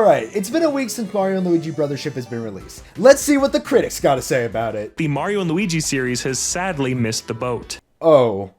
Alright, it's been a week since Mario & Luigi Brothership has been released. Let's see what the critics gotta say about it. The Mario & Luigi series has sadly missed the boat. Oh.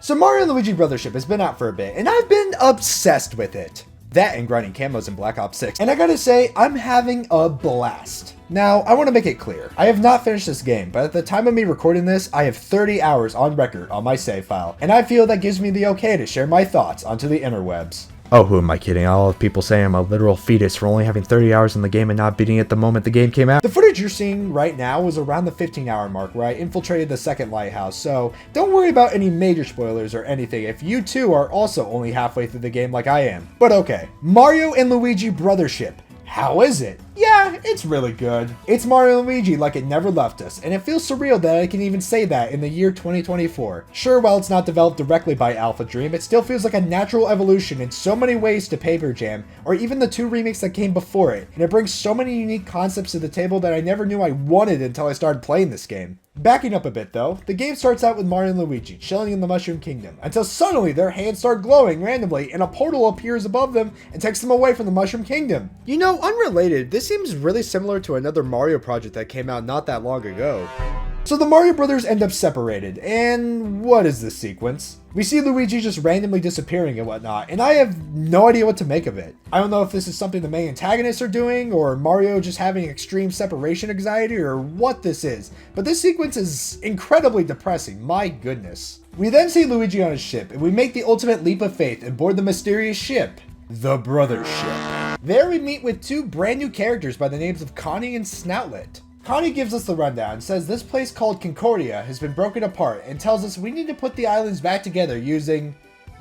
So Mario & Luigi Brothership has been out for a bit, and I've been obsessed with it. That and grinding camos in Black Ops 6. And I gotta say, I'm having a blast. Now, I want to make it clear, I have not finished this game, but at the time of me recording this, I have 30 hours on record on my save file, and I feel that gives me the okay to share my thoughts onto the interwebs. Oh, who am I kidding? I'll have people saying I'm a literal fetus for only having 30 hours in the game and not beating it the moment the game came out. The footage you're seeing right now was around the 15-hour mark where I infiltrated the second lighthouse, so don't worry about any major spoilers or anything if you too are also only halfway through the game like I am. But okay, Mario & Luigi Brothership. How is it? Yeah, it's really good. It's Mario & Luigi like it never left us, and it feels surreal that I can even say that in the year 2024. Sure, while it's not developed directly by Alpha Dream, it still feels like a natural evolution in so many ways to Paper Jam, or even the 2 remakes that came before it, and it brings so many unique concepts to the table that I never knew I wanted until I started playing this game. Backing up a bit though, the game starts out with Mario and Luigi chilling in the Mushroom Kingdom, until suddenly their hands start glowing randomly and a portal appears above them and takes them away from the Mushroom Kingdom. You know, unrelated, this seems really similar to another Mario project that came out not that long ago. So the Mario brothers end up separated, and what is this sequence? We see Luigi just randomly disappearing and whatnot, and I have no idea what to make of it. I don't know if this is something the main antagonists are doing, or Mario just having extreme separation anxiety, or what this is, but this sequence is incredibly depressing, my goodness. We then see Luigi on his ship, and we make the ultimate leap of faith and board the mysterious ship, the Brothership. There we meet with 2 brand new characters by the names of Connie and Snoutlet. Connie gives us the rundown and says this place called Concordia has been broken apart and tells us we need to put the islands back together using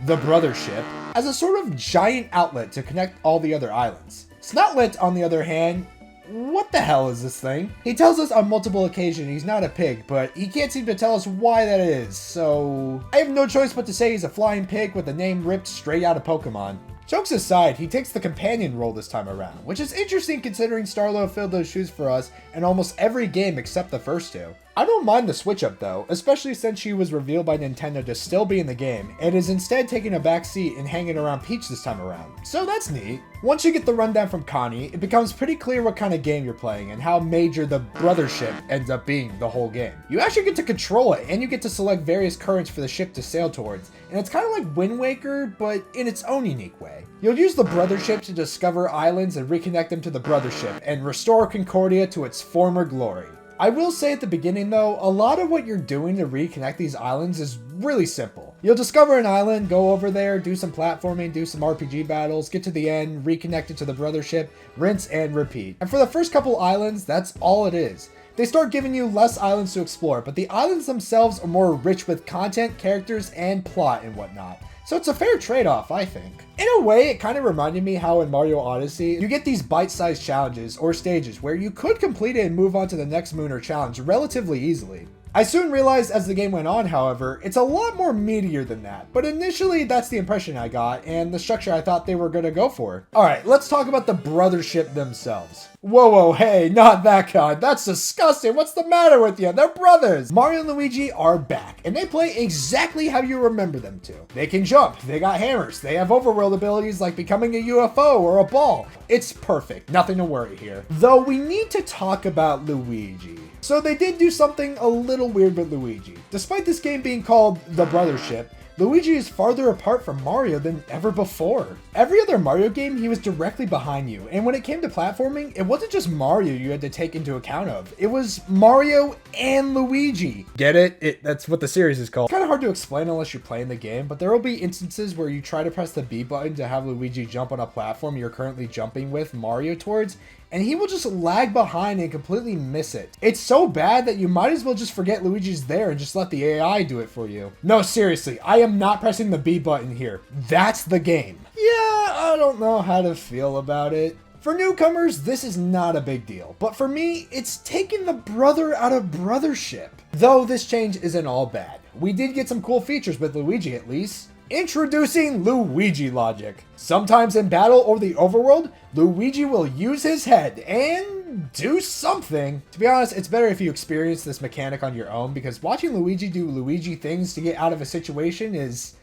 the Brothership as a sort of giant outlet to connect all the other islands. Snoutlet, on the other hand, what the hell is this thing? He tells us on multiple occasions he's not a pig, but he can't seem to tell us why that is, so I have no choice but to say he's a flying pig with a name ripped straight out of Pokemon. Jokes aside, he takes the companion role this time around, which is interesting considering Starlo filled those shoes for us in almost every game except the first 2. I don't mind the switch up though, especially since she was revealed by Nintendo to still be in the game, and is instead taking a back seat and hanging around Peach this time around, so that's neat. Once you get the rundown from Connie, it becomes pretty clear what kind of game you're playing and how major the Brothership ends up being the whole game. You actually get to control it, and you get to select various currents for the ship to sail towards, and it's kind of like Wind Waker, but in its own unique way. You'll use the Brothership to discover islands and reconnect them to the Brothership, and restore Concordia to its former glory. I will say at the beginning though, a lot of what you're doing to reconnect these islands is really simple. You'll discover an island, go over there, do some platforming, do some RPG battles, get to the end, reconnect it to the Brothership, rinse and repeat. And for the first couple islands, that's all it is. They start giving you less islands to explore, but the islands themselves are more rich with content, characters, and plot and whatnot. So it's a fair trade-off, I think. In a way, it kind of reminded me how in Mario Odyssey, you get these bite-sized challenges or stages where you could complete it and move on to the next moon or challenge relatively easily. I soon realized as the game went on, however, it's a lot more meatier than that, but initially that's the impression I got and the structure I thought they were going to go for. Alright, let's talk about the Brothership themselves. Whoa, hey, not that kind. That's disgusting. What's the matter with you? They're brothers. Mario and Luigi are back, and they play exactly how you remember them to. They can jump, they got hammers, they have overworld abilities like becoming a UFO or a ball. It's perfect. Nothing to worry here. Though we need to talk about Luigi. So they did do something a little weird with Luigi. Despite this game being called the Brothership, Luigi is farther apart from Mario than ever before. Every other Mario game, he was directly behind you, and when it came to platforming, it wasn't just Mario you had to take into account of. It was Mario and Luigi. Get it? That's what the series is called. It's kind of hard to explain unless you're playing the game, but there will be instances where you try to press the B button to have Luigi jump on a platform you're currently jumping with Mario towards, and he will just lag behind and completely miss it. It's so bad that you might as well just forget Luigi's there and just let the AI do it for you. No, seriously, I am not pressing the B button here. That's the game. Yeah, I don't know how to feel about it. For newcomers, this is not a big deal, but for me, it's taking the brother out of Brothership. Though this change isn't all bad. We did get some cool features with Luigi at least. Introducing Luigi logic. Sometimes in battle or the overworld, Luigi will use his head and do something. To be honest, it's better if you experience this mechanic on your own, because watching Luigi do Luigi things to get out of a situation is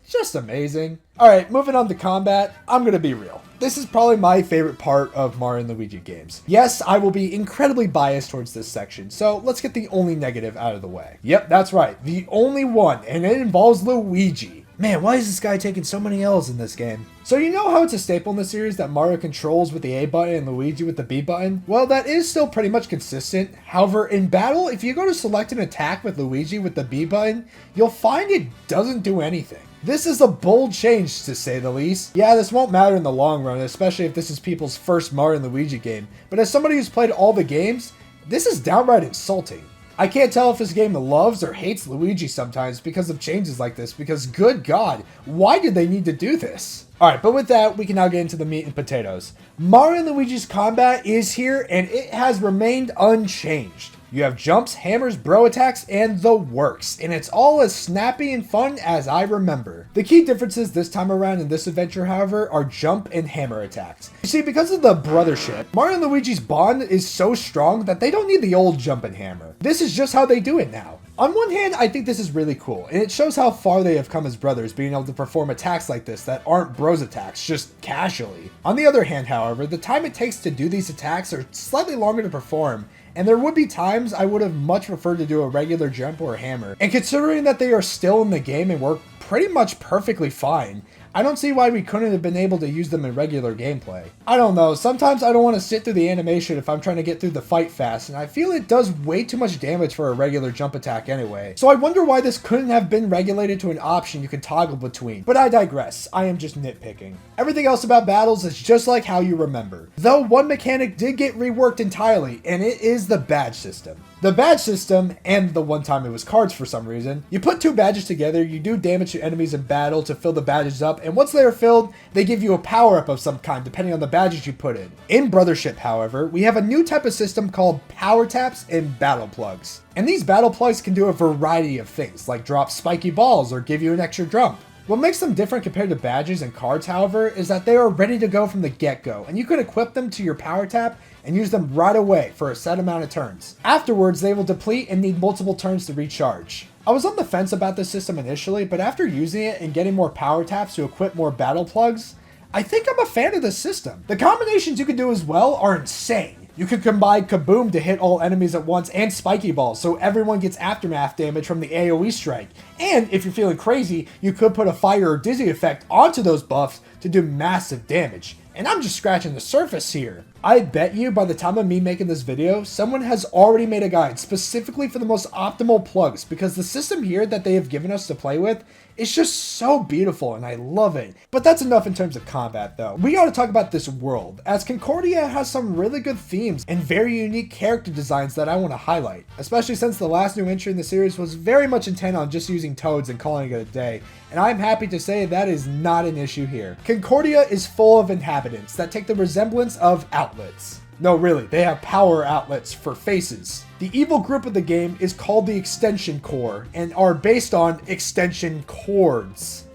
just amazing. Alright, moving on to combat, I'm gonna be real. This is probably my favorite part of Mario and Luigi games. Yes, I will be incredibly biased towards this section, so let's get the only negative out of the way. Yep, that's right, the only one, and it involves Luigi. Man, why is this guy taking so many L's in this game? So you know how it's a staple in the series that Mario controls with the A button and Luigi with the B button? Well, that is still pretty much consistent. However, in battle, if you go to select an attack with Luigi with the B button, you'll find it doesn't do anything. This is a bold change, to say the least. Yeah, this won't matter in the long run, especially if this is people's first Mario and Luigi game, but as somebody who's played all the games, this is downright insulting. I can't tell if this game loves or hates Luigi sometimes because of changes like this, because good God, why did they need to do this? Alright, but with that, we can now get into the meat and potatoes. Mario and Luigi's combat is here, and it has remained unchanged. You have jumps, hammers, bro attacks, and the works, and it's all as snappy and fun as I remember. The key differences this time around in this adventure, however, are jump and hammer attacks. You see, because of the brothership, Mario and Luigi's bond is so strong that they don't need the old jump and hammer. This is just how they do it now. On one hand, I think this is really cool, and it shows how far they have come as brothers, being able to perform attacks like this that aren't bros attacks, just casually. On the other hand, however, the time it takes to do these attacks are slightly longer to perform, and there would be times I would have much preferred to do a regular jump or a hammer. And considering that they are still in the game and work pretty much perfectly fine, I don't see why we couldn't have been able to use them in regular gameplay. I don't know, sometimes I don't want to sit through the animation if I'm trying to get through the fight fast, and I feel it does way too much damage for a regular jump attack anyway. So I wonder why this couldn't have been regulated to an option you can toggle between. But I digress, I am just nitpicking. Everything else about battles is just like how you remember. Though one mechanic did get reworked entirely, and it is the badge system. The badge system, and the one time it was cards for some reason, you put two badges together, you do damage to enemies in battle to fill the badges up, and once they are filled, they give you a power-up of some kind depending on the badges you put in. In Brothership, however, we have a new type of system called power taps and battle plugs. And these battle plugs can do a variety of things, like drop spiky balls or give you an extra jump. What makes them different compared to badges and cards, however, is that they are ready to go from the get-go, and you can equip them to your power tap and use them right away for a set amount of turns. Afterwards, they will deplete and need multiple turns to recharge. I was on the fence about this system initially, but after using it and getting more power taps to equip more battle plugs, I think I'm a fan of this system. The combinations you can do as well are insane. You can combine Kaboom to hit all enemies at once and Spiky Balls, so everyone gets aftermath damage from the AoE strike. And if you're feeling crazy, you could put a fire or dizzy effect onto those buffs to do massive damage. And I'm just scratching the surface here. I bet you by the time of me making this video, someone has already made a guide specifically for the most optimal plugs, because the system here that they have given us to play with is just so beautiful and I love it. But that's enough in terms of combat though. We gotta talk about this world, as Concordia has some really good themes and very unique character designs that I want to highlight, especially since the last new entry in the series was very much intent on just using toads and calling it a day, and I'm happy to say that is not an issue here. Concordia is full of inhabitants that take the resemblance of outlets. No, really, they have power outlets for faces. The evil group of the game is called the Extension Corps and are based on extension cords.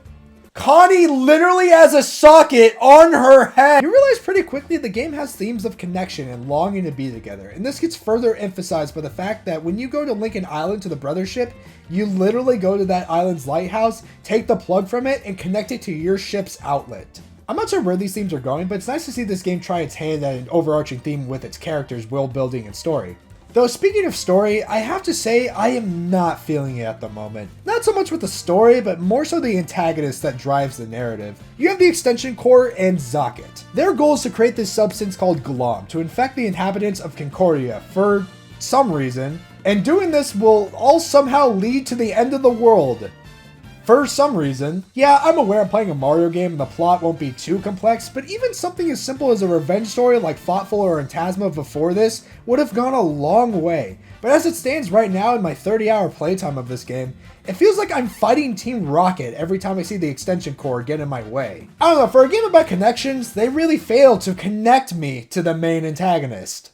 Connie literally has a socket on her head! You realize pretty quickly the game has themes of connection and longing to be together, and this gets further emphasized by the fact that when you go to Lincoln Island to the Brothership, you literally go to that island's lighthouse, take the plug from it, and connect it to your ship's outlet. I'm not sure where these themes are going, but it's nice to see this game try its hand at an overarching theme with its characters, world building, and story. Though speaking of story, I have to say I am not feeling it at the moment. Not so much with the story, but more so the antagonist that drives the narrative. You have the Extension Corps and Zocket. Their goal is to create this substance called Glom to infect the inhabitants of Concordia for some reason, and doing this will all somehow lead to the end of the world. For some reason. Yeah, I'm aware I'm playing a Mario game and the plot won't be too complex, but even something as simple as a revenge story like Thoughtful or Phantasma before this would have gone a long way. But as it stands right now in my 30-hour playtime of this game, it feels like I'm fighting Team Rocket every time I see the Extension Corps get in my way. I don't know, for a game about connections, they really failed to connect me to the main antagonist.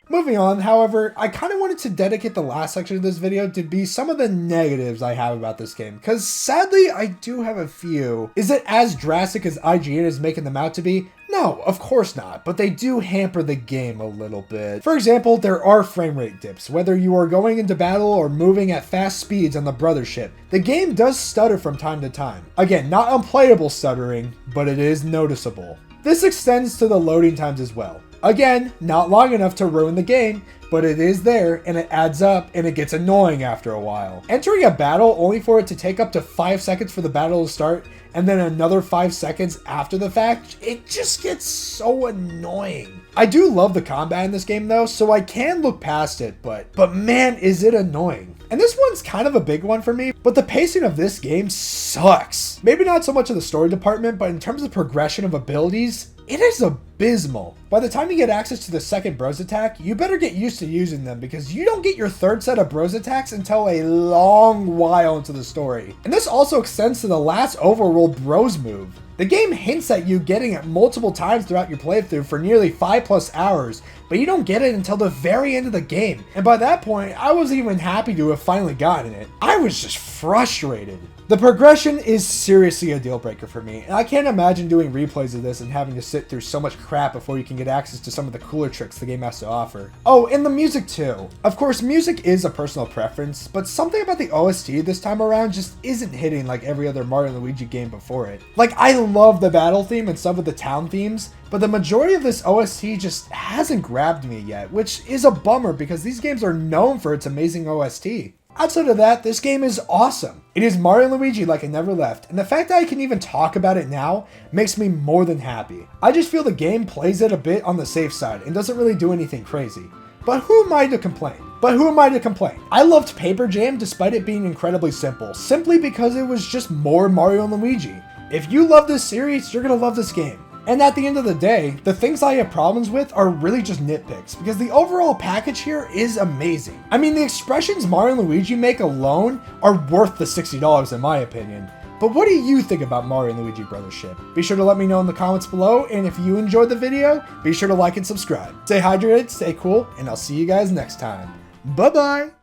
Moving on, however, I kind of wanted to dedicate the last section of this video to be some of the negatives I have about this game, because sadly I do have a few. Is it as drastic as IGN is making them out to be? No, of course not, but they do hamper the game a little bit. For example, there are frame rate dips, whether you are going into battle or moving at fast speeds on the Brothership. The game does stutter from time to time. Again, not unplayable stuttering, but it is noticeable. This extends to the loading times as well. Again, not long enough to ruin the game, but it is there and it adds up and it gets annoying after a while. Entering a battle only for it to take up to 5 seconds for the battle to start and then another 5 seconds after the fact, it just gets so annoying. I do love the combat in this game though, so I can look past it, but man, is it annoying. And this one's kind of a big one for me, but the pacing of this game sucks. Maybe not so much in the story department, but in terms of progression of abilities, it is abysmal. By the time you get access to the second bros attack, you better get used to using them because you don't get your third set of bros attacks until a long while into the story. And this also extends to the last overworld bros move. The game hints at you getting it multiple times throughout your playthrough for nearly 5+ hours, but you don't get it until the very end of the game. And by that point, I wasn't even happy to have finally gotten it. I was just frustrated. The progression is seriously a deal breaker for me, and I can't imagine doing replays of this and having to sit through so much crap before you can get access to some of the cooler tricks the game has to offer. Oh, and the music too. Of course, music is a personal preference, but something about the OST this time around just isn't hitting like every other Mario & Luigi game before it. Like, I love the battle theme and some of the town themes, but the majority of this OST just hasn't grabbed me yet, which is a bummer because these games are known for its amazing OST. Outside of that, this game is awesome. It is Mario & Luigi like it never left, and the fact that I can even talk about it now makes me more than happy. I just feel the game plays it a bit on the safe side and doesn't really do anything crazy. But who am I to complain? I loved Paper Jam despite it being incredibly simple, simply because it was just more Mario & Luigi. If you love this series, you're gonna love this game. And at the end of the day, the things I have problems with are really just nitpicks, because the overall package here is amazing. I mean, the expressions Mario and Luigi make alone are worth the $60 in my opinion. But what do you think about Mario and Luigi Brothership? Be sure to let me know in the comments below, and if you enjoyed the video, be sure to like and subscribe. Stay hydrated, stay cool, and I'll see you guys next time. Bye-bye!